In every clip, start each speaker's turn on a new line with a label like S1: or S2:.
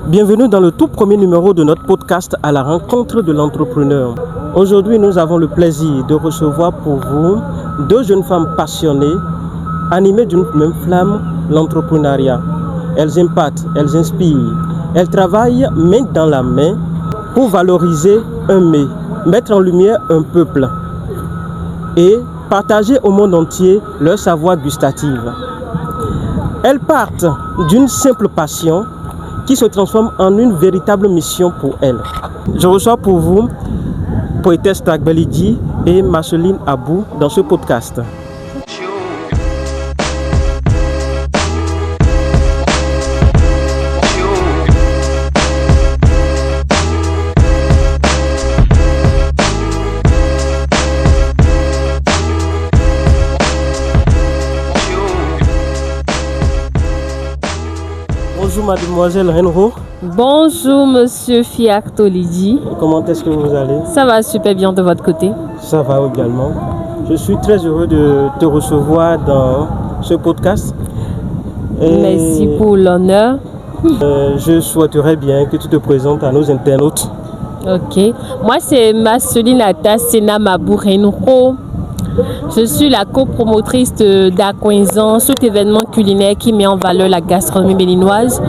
S1: Bienvenue dans le tout premier numéro de notre podcast à la rencontre de l'entrepreneur. Aujourd'hui, nous avons le plaisir de recevoir pour vous deux jeunes femmes passionnées, animées d'une même flamme, l'entrepreneuriat. Elles impactent, elles inspirent, elles travaillent main dans la main pour valoriser un mets, mettre en lumière un peuple et partager au monde entier leur savoir gustatif. Elles partent d'une simple passion qui se transforme en une véritable mission pour elles. Je reçois pour vous Poétesse Tagbelidji et Marceline Abou dans ce podcast. Bonjour mademoiselle Renro.
S2: Bonjour monsieur Fiactolidji.
S1: Comment est-ce que vous allez?
S2: Ça va super bien de votre côté?
S1: Ça va également. Je suis très heureux de te recevoir dans ce podcast.
S2: Merci pour l'honneur.
S1: Je souhaiterais bien que tu te présentes à nos internautes.
S2: Ok. Moi c'est Marceline Atasena Mabou Renro. Je suis la copromotrice d'Aquinzan, cet événement culinaire qui met en valeur la gastronomie béninoise.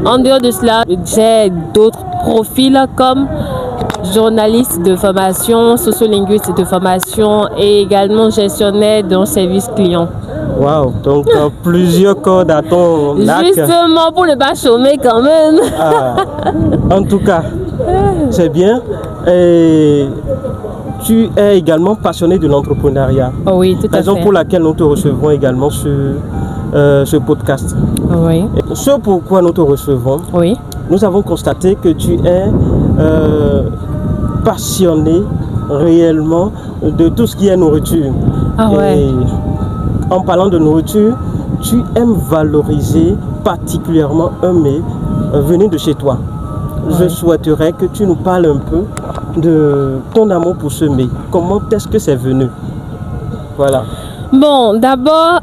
S2: En dehors de cela, j'ai d'autres profils comme journaliste de formation, sociolinguiste de formation et également gestionnaire d'un service client.
S1: Waouh, donc plusieurs cordes à ton arc.
S2: Justement pour ne pas chômer quand même.
S1: En tout cas, c'est bien. Et tu es également passionné de l'entrepreneuriat.
S2: Oh oui, tout à fait.
S1: Raison pour laquelle nous te recevons également sur ce podcast.
S2: Oui.
S1: Et ce pourquoi nous te recevons,
S2: Oui.
S1: nous avons constaté que tu es passionné réellement de tout ce qui est nourriture.
S2: Ah ouais.
S1: Et en parlant de nourriture, tu aimes valoriser particulièrement un mets venu de chez toi. Je souhaiterais que tu nous parles un peu de ton amour pour ce mets. Comment est-ce que c'est venu? Voilà.
S2: Bon, d'abord,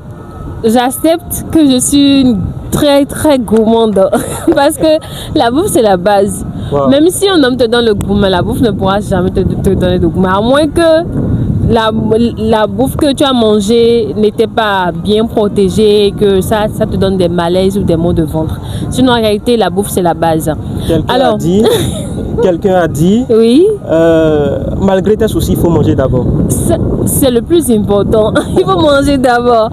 S2: j'accepte que je suis une très gourmande parce que la bouffe c'est la base.
S1: Wow.
S2: Même si un homme te donne le goût, mais la bouffe ne pourra jamais te donner de goût. À moins que la bouffe que tu as mangée n'était pas bien protégée, que ça te donne des malaises ou des maux de ventre. Sinon, en réalité, la bouffe, c'est la base.
S1: Quelqu'un a dit,
S2: oui,
S1: malgré tes soucis, il faut manger d'abord.
S2: C'est le plus important. Il faut manger d'abord.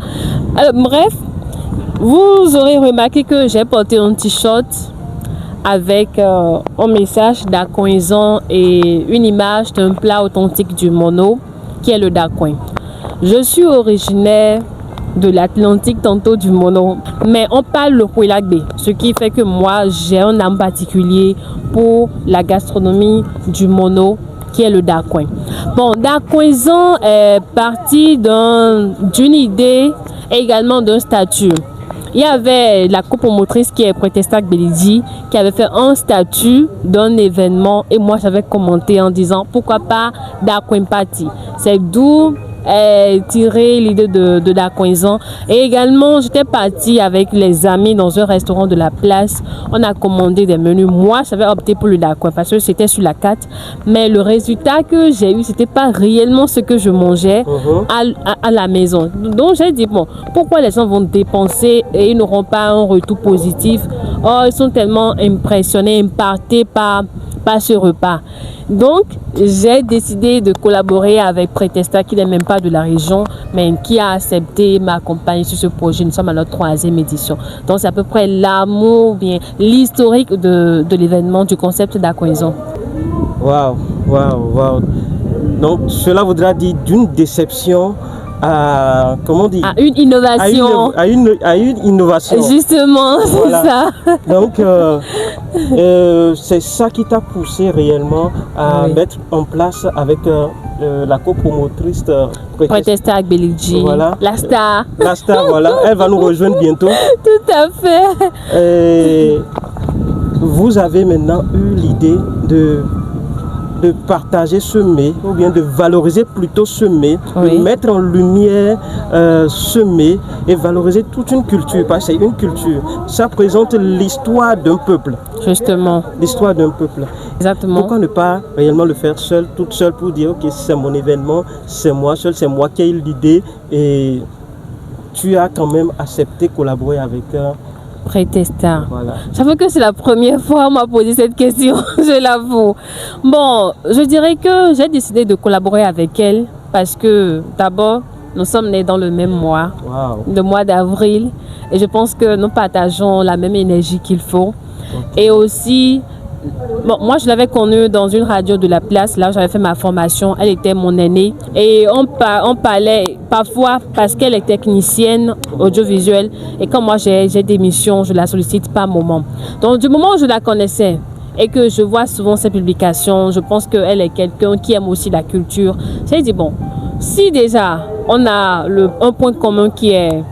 S2: Alors, bref, vous aurez remarqué que j'ai porté un t-shirt avec un message d'Aquinzan et une image d'un plat authentique du Mono, qui est le dacoin. Je suis originaire de l'Atlantique, tantôt du Mono, mais on parle le Kouilagbe, ce qui fait que moi j'ai un âme particulier pour la gastronomie du Mono, qui est le dacoin. Bon, d'Aquinzan est parti d'une idée et également d'un statut. Il y avait la copromotrice qui est Poétesse Tagbelidji qui avait fait un statut d'un événement et moi j'avais commenté en disant pourquoi pas d'Aquin Party. C'est d'où est tiré l'idée de l'Aquinzan. Et également j'étais partie avec les amis dans un restaurant de la place. On a commandé des menus. Moi j'avais opté pour le dacoin parce que c'était sur la carte. Mais le résultat que j'ai eu, c'était pas réellement ce que je mangeais à la maison. Donc j'ai dit bon, pourquoi les gens vont dépenser et ils n'auront pas un retour positif? Oh, ils sont tellement impressionnés, impactés par ce repas. Donc, j'ai décidé de collaborer avec Pretesta, qui n'est même pas de la région, mais qui a accepté m'accompagner sur ce projet. Nous sommes à notre 3e édition. Donc, c'est à peu près l'amour, bien l'historique de l'événement, du concept d'Aquinzan.
S1: Waouh. Donc, cela voudra dire d'une déception à, comment dire,
S2: à une innovation.
S1: À une innovation.
S2: Justement, voilà. C'est ça.
S1: Donc, c'est ça qui t'a poussé réellement à mettre en place avec la copromotrice
S2: Poétesse Tagbelidji.
S1: Voilà.
S2: La star.
S1: La star, voilà. Elle va nous rejoindre bientôt.
S2: Tout à fait.
S1: Et vous avez maintenant eu l'idée de partager ce mets, ou bien de valoriser plutôt ce mets,
S2: Oui.
S1: de mettre en lumière ce mets et valoriser toute une culture, parce que c'est une culture. Ça présente l'histoire d'un peuple.
S2: Justement,
S1: L'histoire d'un peuple.
S2: exactement.
S1: Pourquoi ne pas réellement le faire seul, toute seule, pour dire ok, c'est mon événement, c'est moi seul, c'est moi qui ai eu l'idée et tu as quand même accepté collaborer avec
S2: Prétesta.
S1: voilà.
S2: J'avoue que c'est la première fois qu'on m'a posé cette question, je l'avoue. Bon, je dirais que j'ai décidé de collaborer avec elle parce que d'abord, nous sommes nés dans le même mois,
S1: Waouh.
S2: le mois d'avril, et je pense que nous partageons la même énergie qu'il faut. Et aussi, bon, moi je l'avais connue dans une radio de la place, là où j'avais fait ma formation, elle était mon aînée. Et on parlait parfois parce qu'elle est technicienne audiovisuelle. Et comme moi j'ai des missions, je la sollicite par moment. Donc du moment où je la connaissais et que je vois souvent ses publications, je pense qu'elle est quelqu'un qui aime aussi la culture. J'ai dit bon, si déjà on a un point commun qui est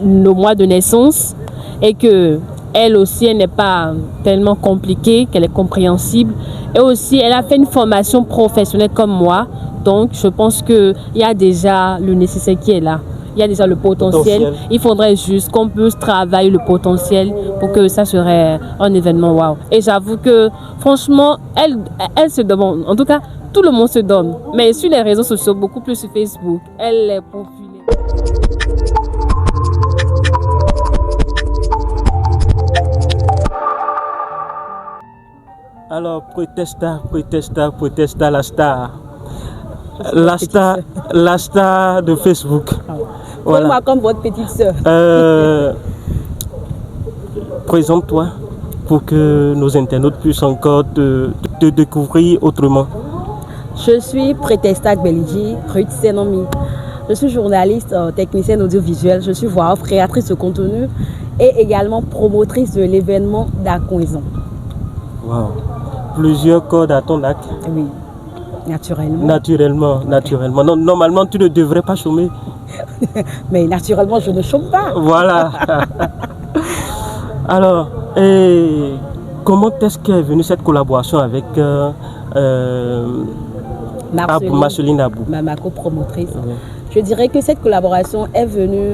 S2: le mois de naissance et que elle aussi, elle n'est pas tellement compliquée, qu'elle est compréhensible. Et aussi, elle a fait une formation professionnelle comme moi. Donc, je pense qu'il y a déjà le nécessaire qui est là. Il y a déjà le potentiel. Il faudrait juste qu'on puisse travailler le potentiel pour que ça serait un événement wow. Et j'avoue que, franchement, elle se demande. En tout cas, tout le monde se donne. Mais sur les réseaux sociaux, beaucoup plus sur Facebook, elle est populaire.
S1: Alors, Prétesta, la star. La star de Facebook.
S3: Voilà. Moi comme votre petite sœur.
S1: Présente-toi pour que nos internautes puissent encore te découvrir autrement.
S3: Je suis Prétesta Gbelidji, Ruth Senomi. Je suis journaliste, technicienne audiovisuelle. Je suis voix off, créatrice de contenu et également promotrice de l'événement d'Akoinzon.
S1: Wow. Plusieurs cordes à ton lac.
S3: Oui, naturellement.
S1: Naturellement. Non, normalement, tu ne devrais pas chômer.
S3: Mais naturellement, je ne chôme pas.
S1: Voilà. Alors, comment est-ce qu'est venue cette collaboration avec Marceline Abou,
S3: ma copromotrice?
S1: Oui.
S3: Je dirais que cette collaboration est venue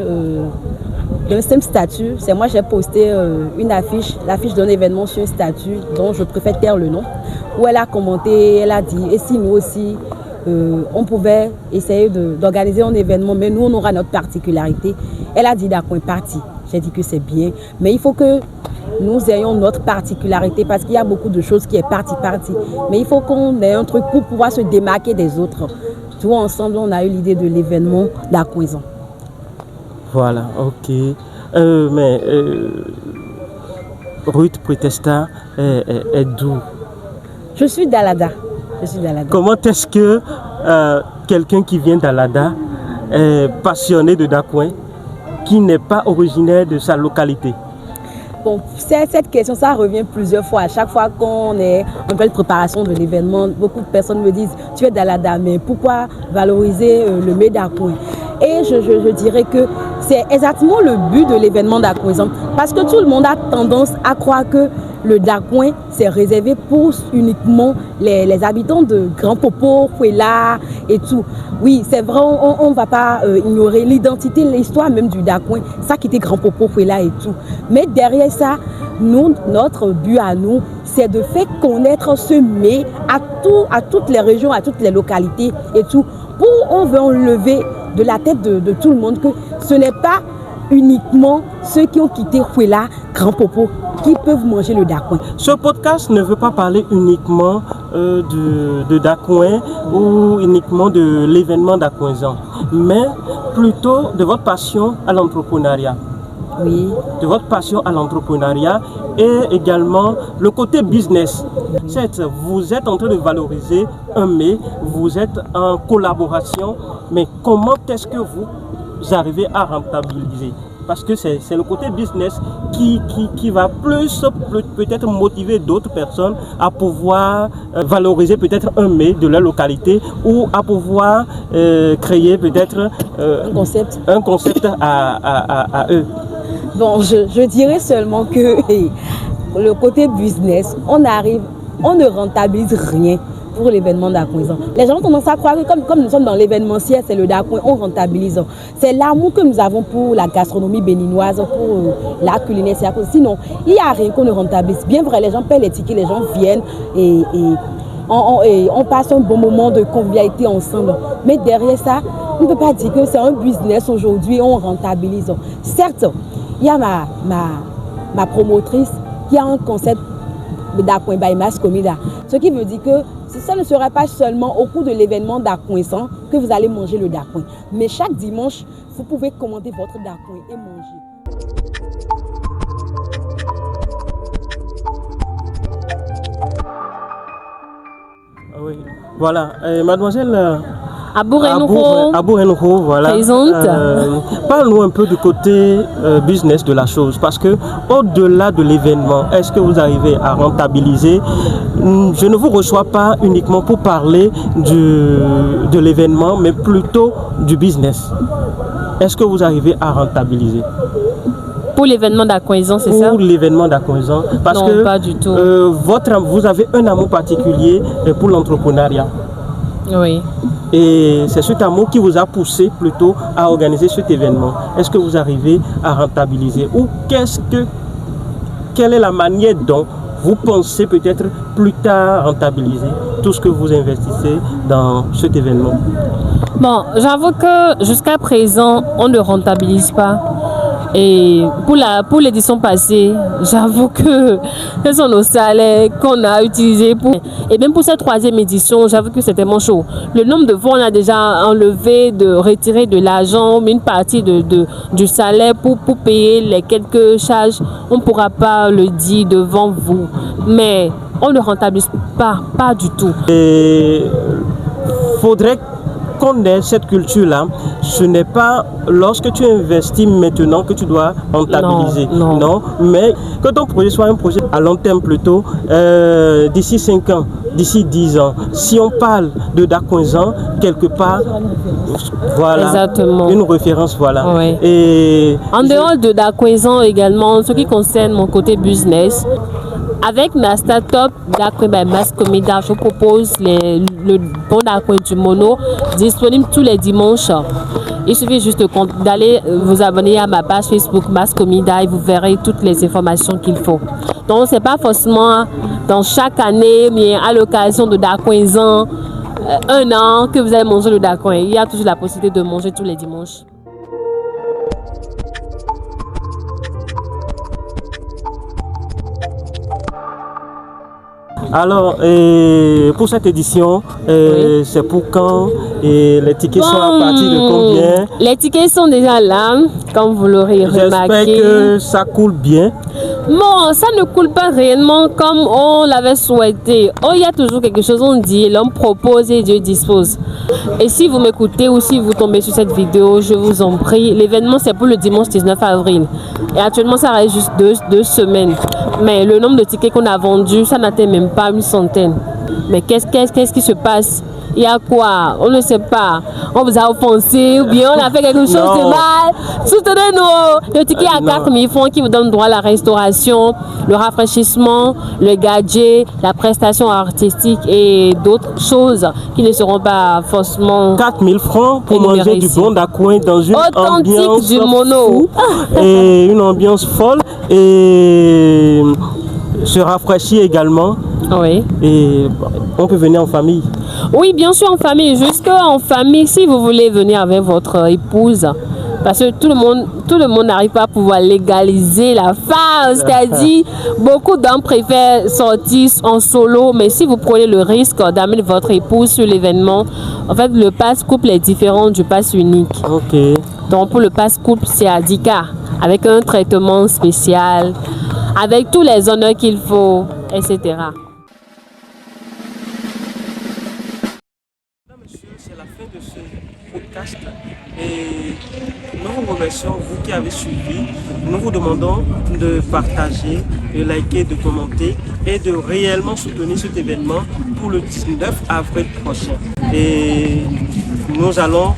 S3: d'un simple statut. C'est moi, j'ai posté une affiche, l'affiche d'un événement sur un statut dont je préfère taire le nom, où elle a commenté, elle a dit, et si nous aussi, on pouvait essayer d'organiser un événement, mais nous, on aura notre particularité. Elle a dit d'accord, parti. J'ai dit que c'est bien, mais il faut que nous ayons notre particularité parce qu'il y a beaucoup de choses qui est parti. Mais il faut qu'on ait un truc pour pouvoir se démarquer des autres. Tout ensemble, on a eu l'idée de l'événement d'Akoinzon.
S1: Voilà, ok. Ruth Prétesta est d'où?
S3: Je suis d'Alada.
S1: Comment est-ce que quelqu'un qui vient d'Alada est passionné de Dacoin, qui n'est pas originaire de sa localité?
S3: Bon, cette question, ça revient plusieurs fois. À chaque fois qu'on est en pleine préparation de l'événement, beaucoup de personnes me disent « Tu es d'Alada, mais pourquoi valoriser le mets d'Akoin ?» Et je dirais que c'est exactement le but de l'événement d'Akoinzon. Parce que tout le monde a tendance à croire que le Dacoin, c'est réservé pour uniquement les habitants de Grand Popo, Fouela et tout. Oui, c'est vrai, on ne va pas ignorer l'identité, l'histoire même du Dacoin, ça qui était Grand Popo, Fouela et tout. Mais derrière ça, notre but à nous, c'est de faire connaître ce mets à toutes les régions, à toutes les localités et tout. On veut enlever de la tête de tout le monde que ce n'est pas uniquement ceux qui ont quitté Fouela, Grand Popo, qui peuvent manger le Dacoin.
S1: Ce podcast ne veut pas parler uniquement de Dacoin ou uniquement de l'événement d'Akoinzon, mais plutôt de votre passion à l'entrepreneuriat.
S3: Oui.
S1: De votre passion à l'entrepreneuriat et également le côté business. Certes, vous êtes en train de valoriser un mets, vous êtes en collaboration, mais comment est-ce que vous arrivez à rentabiliser? Parce que c'est le côté business qui va peut-être motiver d'autres personnes à pouvoir valoriser peut-être un mets de leur localité ou à pouvoir créer peut-être un concept à eux.
S3: Bon, je dirais seulement que le côté business, on ne rentabilise rien pour l'événement d'Akoinzan. Les gens ont tendance à croire que comme nous sommes dans l'événementiel, c'est le Dacoin, on rentabilise. C'est l'amour que nous avons pour la gastronomie béninoise, pour la culinaire. Sinon, il n'y a rien qu'on ne rentabilise. Bien vrai, les gens paient les tickets, les gens viennent et on passe un bon moment de convivialité ensemble. Mais derrière ça, on ne peut pas dire que c'est un business aujourd'hui, on rentabilise. Certes, il y a ma promotrice qui a un concept d'Akoin by Mascomida. Ce qui veut dire que ça ne sera pas seulement au cours de l'événement d'Akoinzan que vous allez manger le Dacoin. Mais chaque dimanche, vous pouvez commander votre Dacoin et manger.
S1: Oui. Voilà, mademoiselle
S2: Abou Renouho,
S1: voilà.
S2: Présente.
S1: Parle-nous un peu du côté business de la chose, parce que au-delà de l'événement, est-ce que vous arrivez à rentabiliser? Je ne vous reçois pas uniquement pour parler de l'événement, mais plutôt du business. Est-ce que vous arrivez à rentabiliser?
S2: Pour l'événement d'Akoinzan, c'est ça?
S1: Pour l'événement d'Akoinzan, parce
S2: non,
S1: que
S2: pas du tout.
S1: vous avez un amour particulier pour l'entrepreneuriat.
S2: Oui.
S1: Et c'est cet amour qui vous a poussé plutôt à organiser cet événement. Est-ce que vous arrivez à rentabiliser? Ou quelle est la manière dont vous pensez peut-être plus tard rentabiliser tout ce que vous investissez dans cet événement?
S2: Bon, j'avoue que jusqu'à présent, on ne rentabilise pas. Et pour l'édition passée, j'avoue que ce sont nos salaires qu'on a utilisés pour... Et même pour cette troisième édition, j'avoue que c'était tellement chaud. Le nombre de fois, on a déjà enlevé, retiré de l'argent, une partie du salaire pour payer les quelques charges. On ne pourra pas le dire devant vous. Mais on ne rentabilise pas du tout.
S1: Et faudrait qu'on ait cette culture-là. Ce n'est pas lorsque tu investis maintenant que tu dois rentabiliser. Non. Mais que ton projet soit un projet à long terme plutôt, d'ici 5 ans, d'ici 10 ans. Si on parle de Dakoinzan, quelque part, voilà.
S2: Exactement.
S1: Une référence, voilà.
S2: Oui.
S1: Et
S2: en dehors de Dakoinzan également, ce qui concerne mon côté business, avec ma start-up Dacoin by Mascomida, je propose le bon Dacoin du Mono disponible tous les dimanches. Il suffit juste d'aller vous abonner à ma page Facebook Mascomida et vous verrez toutes les informations qu'il faut. Donc, ce n'est pas forcément dans chaque année, mais à l'occasion de Dakoinzan, un an que vous allez manger le Dacoin. Il y a toujours la possibilité de manger tous les dimanches.
S1: alors, pour cette édition,
S2: Oui.
S1: c'est pour quand? Et les tickets sont à partir de combien?
S2: Les tickets sont déjà là, comme vous l'aurez remarqué.
S1: J'espère que ça coule bien.
S2: Bon, ça ne coule pas réellement comme on l'avait souhaité. Oh, il y a toujours quelque chose, on dit, l'homme propose et Dieu dispose. Et si vous m'écoutez ou si vous tombez sur cette vidéo, je vous en prie, l'événement c'est pour le dimanche 19 avril. Et actuellement, ça reste juste deux semaines. Mais le nombre de tickets qu'on a vendus, ça n'atteint même pas 100. Mais qu'est-ce qui se passe? Il y a quoi? On ne sait pas. On vous a offensé ou bien on a fait quelque chose de mal. Soutenez-nous. Le ticket à 4 000 francs qui vous donne droit à la restauration, le rafraîchissement, le gadget, la prestation artistique et d'autres choses qui ne seront pas forcément
S1: 4 000 francs pour manger du bon Dacoin dans une
S2: authentique
S1: ambiance
S2: du Mono.
S1: Et une ambiance folle et se rafraîchir également.
S2: Oui.
S1: Et on peut venir en famille.
S2: Oui, bien sûr en famille, jusqu'en famille si vous voulez venir avec votre épouse. Parce que tout le monde n'arrive pas à pouvoir légaliser la phase. C'est-à-dire, beaucoup d'hommes préfèrent sortir en solo. Mais si vous prenez le risque d'amener votre épouse sur l'événement, en fait, le pass couple est différent du pass unique.
S1: Ok.
S2: Donc, pour le pass couple, c'est à 10K, avec un traitement spécial, avec tous les honneurs qu'il faut, etc.
S1: C'est la fin de ce podcast et nous vous remercions, vous qui avez suivi. Nous vous demandons de partager, de liker, de commenter et de réellement soutenir cet événement pour le 19 avril prochain. Et nous allons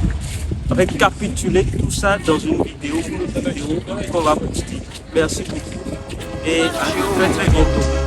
S1: récapituler tout ça dans une vidéo qu'on va poster. Merci beaucoup et à très bientôt.